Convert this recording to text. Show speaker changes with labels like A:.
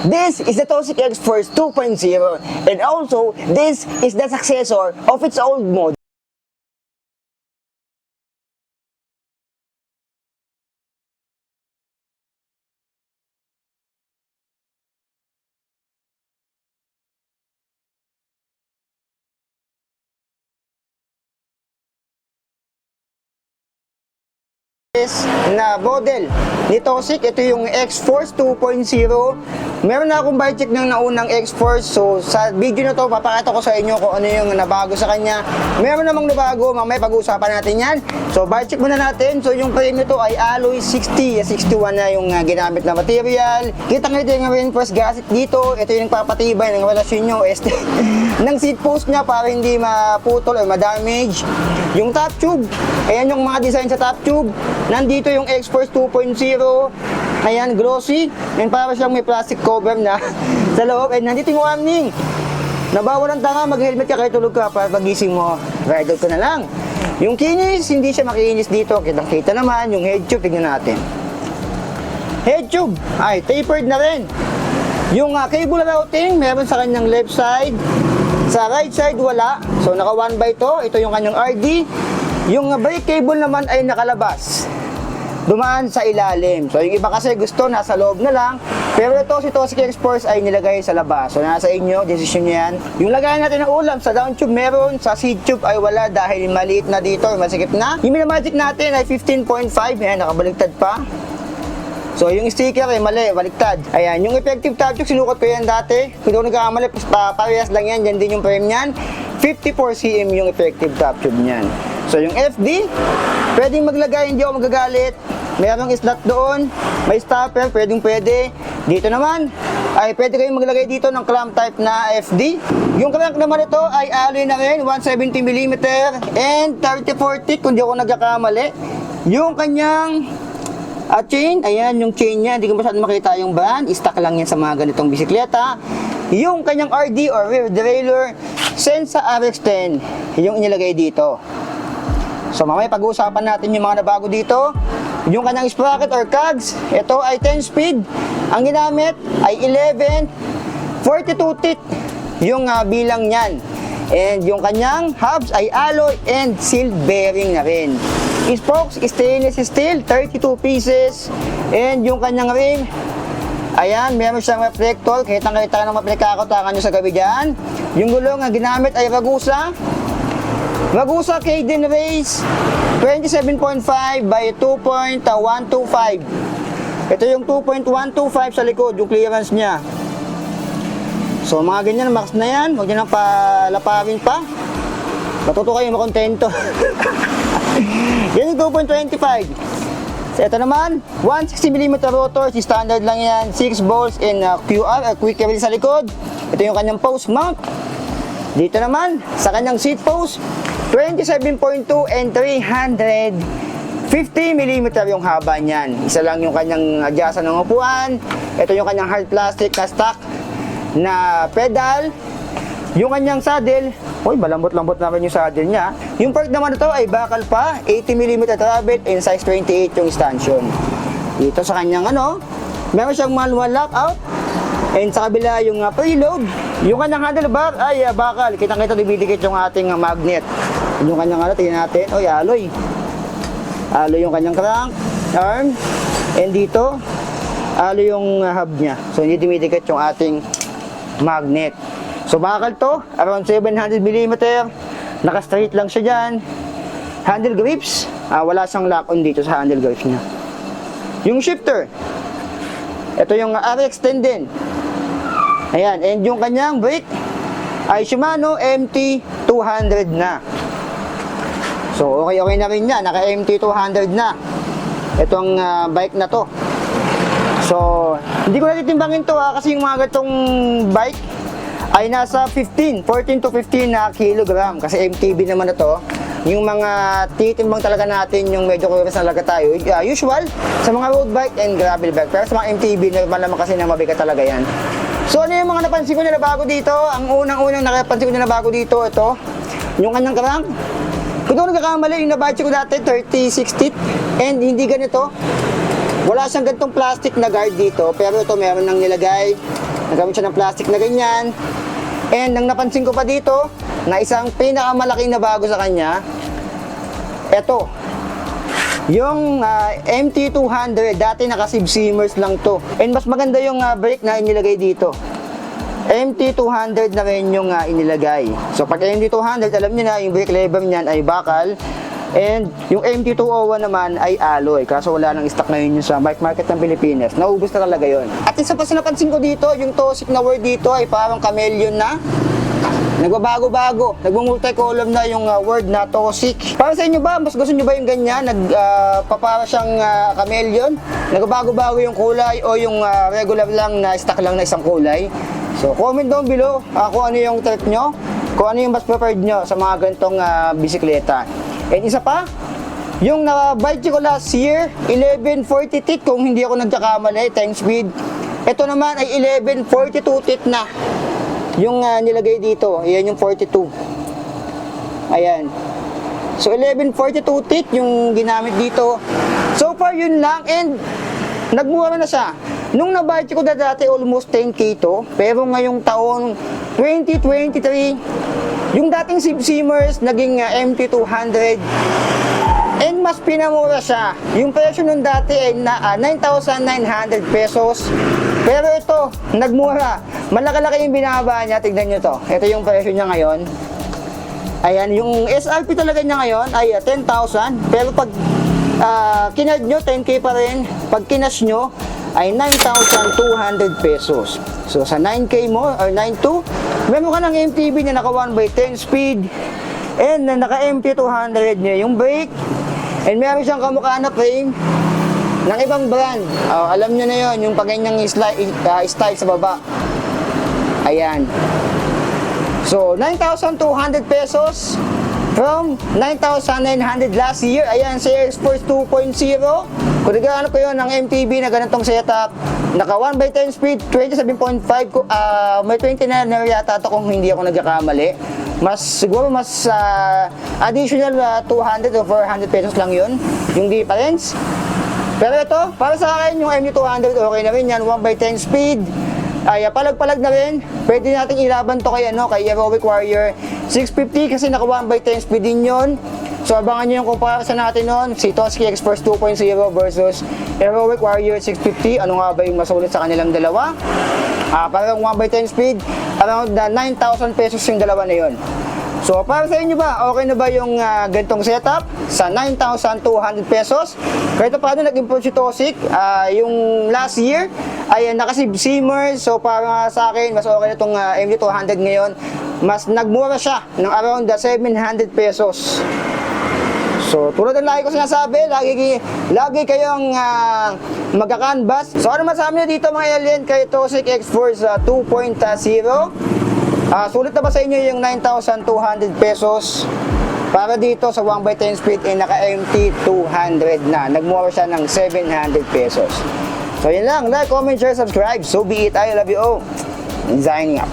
A: This is the Toxic X-Force 2.0 and also this is the successor of its old model. Na model ni Toxic, ito yung X-Force 2.0. Meron na akong bike check ng naunang X-Force, so sa video na to papakita ko sa inyo kung ano yung nabago sa kanya. Meron namang nabago, mamaya pag-uusapan natin yan. So bike check muna natin. So yung frame nito ay alloy 60, 61 na yung ginamit na material. Kitang-kita yung reinforced gasket dito. Ito yung papatibay ng relasyon nyo ng seat post nya para hindi maputol o ma-damage. Yung top tube, ayan yung mga design sa top tube. Nandito yung X-Force 2.0. Ayan, glossy. And para siyang may plastic cover na sa loob. And nandito yung warning. Nabawal ang tanga, mag-helmet ka kahit tulog ka para pagising mo. Rider ko na lang. Yung kinis, hindi siya makinis dito. Kitang-kita naman. Yung head tube, tignan natin. Head tube, ay tapered na rin. Yung cable routing, meron sa kanyang left side. Sa right side, wala. So, naka 1x to. Ito yung kanyang RD. Yung brake cable naman ay nakalabas. Dumaan sa ilalim. So, yung iba kasi gusto, nasa loob na lang. Pero ito, si Toxic X-Force ay nilagay sa labas. So, nasa inyo, desisyon nyo yan. Yung lagayan natin ng ulam, sa down tube meron, sa seat tube ay wala dahil maliit na dito, masikip na. Yung Minamagic natin ay 15.5. Yan, nakabaligtad pa. So, yung sticker ay mali, baliktad. Ayan, yung effective top tube, sinukat ko yan dati. Kung hindi ko nagkakamali, parehas lang yan. Yan din yung frame niyan. 54 cm yung effective top tube niyan. So, yung FD, pwedeng maglagay, hindi ako magagalit. Mayroong slot doon, may stopper, pwede. Dito naman, ay pwede kayong maglagay dito ng clamp type na FD. Yung crank naman ito ay alloy na rin, 170mm and 3040 kung di ako nagkakamali. Yung kanyang chain, ayan yung chain niya, hindi ko masyadong makita yung brand, stock lang yan sa mga ganitong bisikleta. Yung kanyang RD or rear derailleur, Sensa RX10, yung inilagay dito. So mamaya pag-uusapan natin yung mga nabago dito. Yung kanyang sprocket or cogs, ito ay 10 speed. Ang ginamit ay 11, 42 teeth yung bilang niyan. And yung kanyang hubs ay alloy and sealed bearing na rin. Spokes, stainless steel, 32 pieces. And yung kanyang rim, ayan, meron siyang reflector. Kitang-kita ng maplikakot-takan nyo sa gabi dyan. Yung gulong ang ginamit ay Ragusa Kadeen Race 27.5 by 2.125. Ito yung 2.125 sa likod, yung clearance niya. So mga ganyan, max na yan. Huwag nyo nang palapawin pa. Matuto kayo makontento. Yan yung 2.25. So ito naman, 160mm rotor. Si standard lang yan. 6 bolts in QR, quick release sa likod. Ito yung kanyang post mount. Dito naman, sa kanyang seat post, 27.2 and 350mm yung haba niyan. Isa lang yung kanyang adjustan ng upuan. Ito yung kanyang hard plastic na stock na pedal. Yung kanyang saddle, malambot-lambot naman yung saddle niya. Yung part naman ito ay bakal pa, 80mm travel and size 28 yung stanchion. Dito sa kanyang meron siyang manual lockout. And sa kabila yung preload. Yung kanyang handlebar ay bakal. Kitang-kita dumidikit yung ating magnet. Yung kanyang tingnan natin. Alloy. Alloy yung kanyang crank, arm. And dito, alloy yung hub niya. So hindi dumidikit yung ating magnet. So bakal to, around 700mm. Naka-straight lang siya dyan. Handle grips, wala siyang lock-on dito sa handle grips niya. Yung shifter, ito yung RX10 din. Ayan, and yung kanyang brake ay Shimano MT200 na. So okay na rin yan, naka MT200 na itong bike na to. So hindi ko natitimbangin to kasi yung mga gatong bike ay nasa 14 to 15 na kilogram. Kasi MTB naman na to. Yung mga titimbang talaga natin, yung medyo curious na talaga tayo, usual sa mga road bike and gravel bike. Pero sa mga MTB, normal naman kasi na mabigat talaga yan. So ano yung mga napansin ko na bago dito? Ang unang napansin ko na bago dito, ito, yung kanyang crank. Kung doon nagkakamali, yung nabadge ko dati, 30-60, and hindi ganito. Wala siyang ganitong plastic na guard dito, pero ito meron nang nilagay Nagamit siya ng plastic na ganyan. And ang napansin ko pa dito, na isang pinakamalaki na bago sa kanya, eto. Yung MT200, dati naka-sieve seamers lang to. And mas maganda yung brake na inilagay dito. MT200 na rin yung inilagay. So pag MT200, alam niyo na, yung brake lever niyan ay bakal. And yung MT201 naman ay alloy. Kaso wala nang stock ngayon yun sa market ng Pilipinas. Naubos na talaga yun. At isa pa sa napansin ko dito, yung Tosik na word dito ay parang chameleon na. Nagbabago-bago, nagmumulticolor na yung word na Tosik. Para sa inyo ba, mas gusto nyo ba yung ganyan? Nagpapara siyang chameleon? Nagbabago-bago yung kulay o yung regular lang na stock lang na isang kulay? So, comment down below kung ano yung trip nyo, kung ano yung mas preferred nyo sa mga ganitong bisikleta. And isa pa, yung na-bike ko last year, 1140 tit kung hindi ako nagkakamali, 10 speed. Ito naman ay 1142 tit na. Yung nilagay dito, ayan yung 42. Ayan. So 1142 tit yung ginamit dito. So far yun lang, and nagmura na siya. Nung nabudget ko dati almost 10k to, pero ngayong taon 2023, yung dating sieve seamers naging MT200. And mas pinamura siya. Yung presyo nung dati ay 9,900 pesos. Pero ito, nagmura. Malaki-laki yung binaba niya. Tignan nyo to. Ito yung presyo niya ngayon. Ayan, yung SRP talaga niya ngayon ay 10,000. Pero pag kinad nyo, 10k pa rin. Pag kinas nyo, ay 9,200 pesos. So sa 9k mo, or 9,200, meron ka ng MTB na naka 1x10 speed. And naka MT200 niya yung brake. And meron siyang kamukha na frame ng ibang brand. Alam nyo na yon, yung paganyang style sa baba. Ayan. So, 9,200 pesos from 9,900 last year. Ayan, si X-Force 2.0. Kung nagkaano ko yun ng MTB na ganitong setup, naka 1x10 speed, 27.5, may 29 na yata ito kung hindi ako nagkakamali. Siguro mas additional 200 o 400 pesos lang yun, yung difference. Pero ito, para sa akin, yung MT200, okay na rin yan, 1x10 speed. Ay, palag-palag na rin. Pwede natin ilaban to kay Heroic Warrior 650 kasi naka 1x10 speed din yun. So abangan nyo yung comparison natin nun, si Tosik X-Force 2.0 versus Heroic Warrior 650. Ano nga ba yung masulit sa kanilang dalawa? Parang 1x10 speed, around 9,000 pesos yung dalawa na yun. So para sa inyo ba, okay na ba yung ganitong setup sa 9,200 pesos? Kahit paano nag-improve si Tosik, yung last year ay naka-sieve seamers. So para sa akin, mas okay na itong MT200 ngayon. Mas nagmura siya ng around 700 pesos. So, tulad ng lagi ko sinasabi, lagi kayong magka-canvas. So, ano masabi nyo dito mga alien kay Tosik X-Force 2.0? Sulit na ba sa inyo yung 9,200 pesos? Para dito sa 1x10 speed ay naka-MT200 na. Nagmura siya ng 700 pesos. So, yun lang. Like, comment, share, subscribe. So be it. I love you all. Signing up.